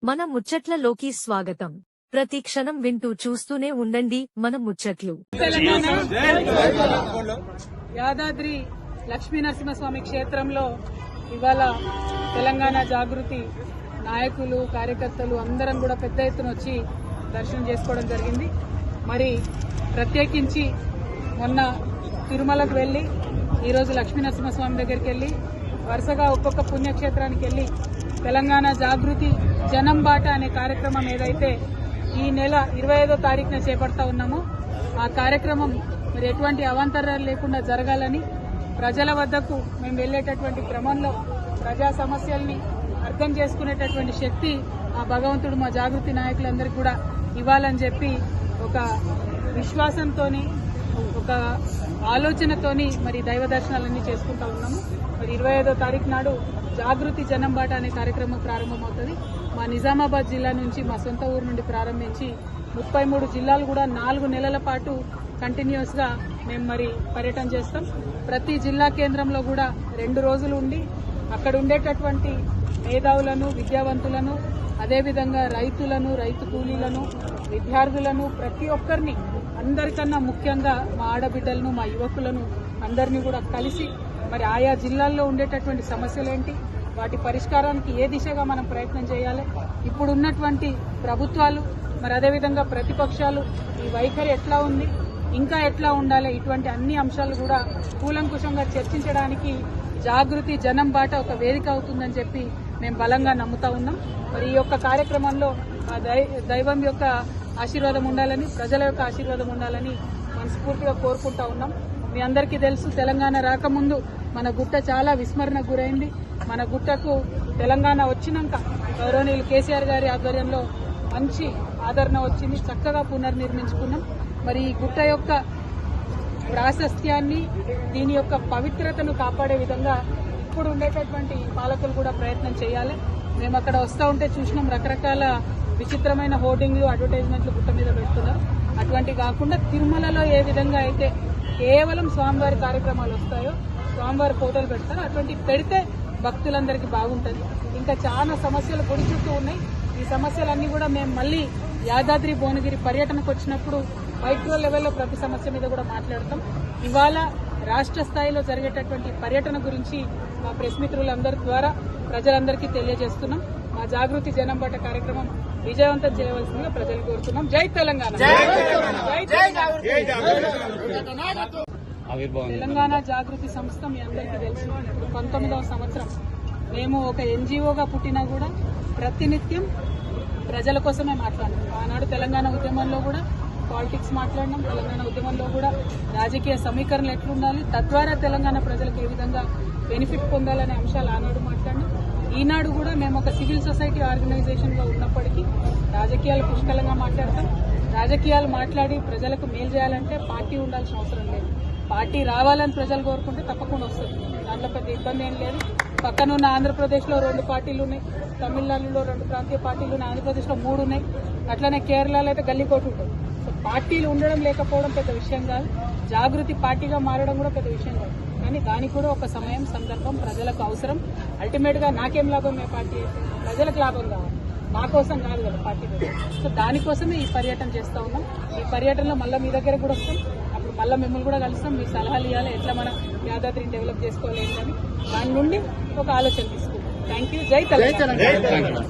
మన ముచ్చట్లలోకి స్వాగతం. ప్రతి క్షణం వింటూ చూస్తూనే ఉండండి మన ముచ్చట్లు. యాదాద్రి లక్ష్మీనరసింహస్వామి క్షేత్రంలో ఇవాళ తెలంగాణ జాగృతి నాయకులు కార్యకర్తలు అందరం కూడా పెద్ద ఎత్తున వచ్చి దర్శనం చేసుకోవడం జరిగింది. మరి ప్రత్యేకించి మొన్న తిరుమలకు వెళ్లి ఈరోజు లక్ష్మీనరసింహస్వామి దగ్గరికి వెళ్లి వరుసగా ఒక్కొక్క పుణ్యక్షేత్రానికి వెళ్లి తెలంగాణ జాగృతి జనం బాట అనే కార్యక్రమం ఏదైతే ఈ నెల 25వ తారీఖున చేపడతా ఉన్నామో ఆ కార్యక్రమం మరి ఎటువంటి అవాంతరాలు లేకుండా జరగాలని ప్రజల వద్దకు మేము వెళ్లేటటువంటి క్రమంలో ప్రజా సమస్యల్ని అర్థం చేసుకునేటటువంటి శక్తి ఆ భగవంతుడు మా జాగృతి నాయకులందరికీ కూడా ఇవ్వాలని చెప్పి ఒక విశ్వాసంతోని ఒక ఆలోచనతోని మరి దైవ దర్శనాలన్నీ చేసుకుంటా ఉన్నాము. మరి 25వ తారీఖు నాడు జాగృతి జనం బాట అనే కార్యక్రమం ప్రారంభమవుతుంది. మా నిజామాబాద్ జిల్లా నుంచి మా సొంత ఊరు నుండి ప్రారంభించి 33 జిల్లాలు కూడా 4 నెలల పాటు కంటిన్యూస్ గా మేము మరి పర్యటన చేస్తాం. ప్రతి జిల్లా కేంద్రంలో కూడా 2 రోజులు ఉండి అక్కడ ఉండేటటువంటి మేధావులను విద్యావంతులను అదేవిధంగా రైతులను రైతు కూలీలను విద్యార్థులను ప్రతి ఒక్కరిని అందరికన్నా ముఖ్యంగా మా ఆడబిడ్డలను మా యువకులను అందరినీ కూడా కలిసి మరి ఆయా జిల్లాల్లో ఉండేటటువంటి సమస్యలేంటి వాటి పరిష్కారానికి ఏ దిశగా మనం ప్రయత్నం చేయాలి, ఇప్పుడు ఉన్నటువంటి ప్రభుత్వాలు మరి అదేవిధంగా ప్రతిపక్షాలు ఈ వైఖరి ఎట్లా ఉంది ఇంకా ఎట్లా ఉండాలి, ఇటువంటి అన్ని అంశాలు కూడా కూలంకుషంగా చర్చించడానికి జాగృతి జనం బాట ఒక వేదిక అవుతుందని చెప్పి మేము బలంగా నమ్ముతా ఉన్నాం. మరి ఈ యొక్క కార్యక్రమంలో దైవం యొక్క ఆశీర్వాదం ఉండాలని ప్రజల యొక్క ఆశీర్వాదం ఉండాలని మనస్ఫూర్తిగా కోరుకుంటా ఉన్నాం. మీ అందరికీ తెలుసు తెలంగాణ రాకముందు మన గుట్ట చాలా విస్మరణకు గురైంది. మన గుట్టకు తెలంగాణ వచ్చినాక గౌరవనీయులు కేసీఆర్ గారి ఆధ్వర్యంలో మంచి ఆదరణ వచ్చింది, చక్కగా పునర్నిర్మించుకున్నాం. మరి ఈ గుట్ట యొక్క ప్రాశస్త్యాన్ని దీని యొక్క పవిత్రతను కాపాడే విధంగా ఇప్పుడు ఉండేటటువంటి పాలకులు కూడా ప్రయత్నం చేయాలి. మేము అక్కడ వస్తూ ఉంటే చూసినాం రకరకాల విచిత్రమైన హోర్డింగ్లు అడ్వర్టైజ్మెంట్లు గుట్ట మీద పెడుతున్నారు. అటువంటి కాకుండా తిరుమలలో ఏ విధంగా అయితే కేవలం స్వామివారి కార్యక్రమాలు వస్తాయో స్వామివారి ఫోటోలు పెడతారు, అటువంటి పెడితే భక్తులందరికీ బాగుంటుంది. ఇంకా చాలా సమస్యలు గుడి చుట్టూ ఉన్నాయి. ఈ సమస్యలన్నీ కూడా మేము మళ్ళీ యాదాద్రి భువనగిరి పర్యటనకు వచ్చినప్పుడు మైక్రో లెవెల్లో ప్రతి సమస్య మీద కూడా మాట్లాడతాం. ఇవాళ రాష్ట్ర స్థాయిలో జరిగేటటువంటి పర్యటన గురించి మా ప్రెస్ మిత్రులందరి ద్వారా ప్రజలందరికీ తెలియజేస్తున్నాం. మా జాగృతి జనం బాట కార్యక్రమం విజయవంతం చేయవలసిందిగా ప్రజలు కోరుతున్నాం. జై తెలంగాణ. తెలంగాణ జాగృతి సంస్థ మీ అందరికీ తెలుసు 19వ సంవత్సరం. మేము ఒక ఎన్జిఓగా పుట్టినా కూడా ప్రతినిత్యం ప్రజల కోసమే మాట్లాడినాం. ఆనాడు తెలంగాణ ఉద్యమంలో కూడా పాలిటిక్స్ మాట్లాడినాం, తెలంగాణ ఉద్యమంలో కూడా రాజకీయ సమీకరణలు ఎట్లుండాలి, తద్వారా తెలంగాణ ప్రజలకు ఏ విధంగా బెనిఫిట్ పొందాలనే అంశాలు ఆనాడు మాట్లాడినాం. ఈనాడు కూడా మేము ఒక సివిల్ సొసైటీ ఆర్గనైజేషన్ గా ఉన్నప్పటికీ రాజకీయాలు పుష్కలంగా మాట్లాడతాం. రాజకీయాలు మాట్లాడి ప్రజలకు మేలు చేయాలంటే పార్టీ ఉండాల్సిన అవసరం లేదు. పార్టీ రావాలని ప్రజలు కోరుకుంటే తప్పకుండా వస్తుంది, దాంట్లో పెద్ద ఇబ్బంది ఏం లేదు. పక్కనున్న ఆంధ్రప్రదేశ్లో 2 పార్టీలు ఉన్నాయి, తమిళనాడులో 2 ప్రాంతీయ పార్టీలు ఉన్నాయి, ఆంధ్రప్రదేశ్లో 3 ఉన్నాయి, అట్లనే కేరళలో అయితే గల్లీకోటు ఉంటుంది. సో పార్టీలు ఉండడం లేకపోవడం పెద్ద విషయం కాదు, జాగృతి పార్టీగా మారడం కూడా పెద్ద విషయం కాదు. కానీ దానికి కూడా ఒక సమయం సందర్భం ప్రజలకు అవసరం. అల్టిమేట్ గా నాకేం లాభం ఏ పార్టీ అయితే ప్రజలకు లాభం కావాలి, మా కోసం కాదు కదా పార్టీ. సో దానికోసమే ఈ పర్యటన చేస్తా ఉన్నాం. ఈ పర్యటనలో మళ్ళీ మీ దగ్గర కూడా వస్తాం, అప్పుడు మళ్ళీ మిమ్మల్ని కూడా కలుస్తాం. మీ సలహాలు ఇవ్వాలి ఎట్లా మనం యాదాద్రిని డెవలప్ చేసుకోవాలి అని దాని నుండి ఒక ఆలోచన తీసుకుంటాం. Thank you. జై తెలంగాణ.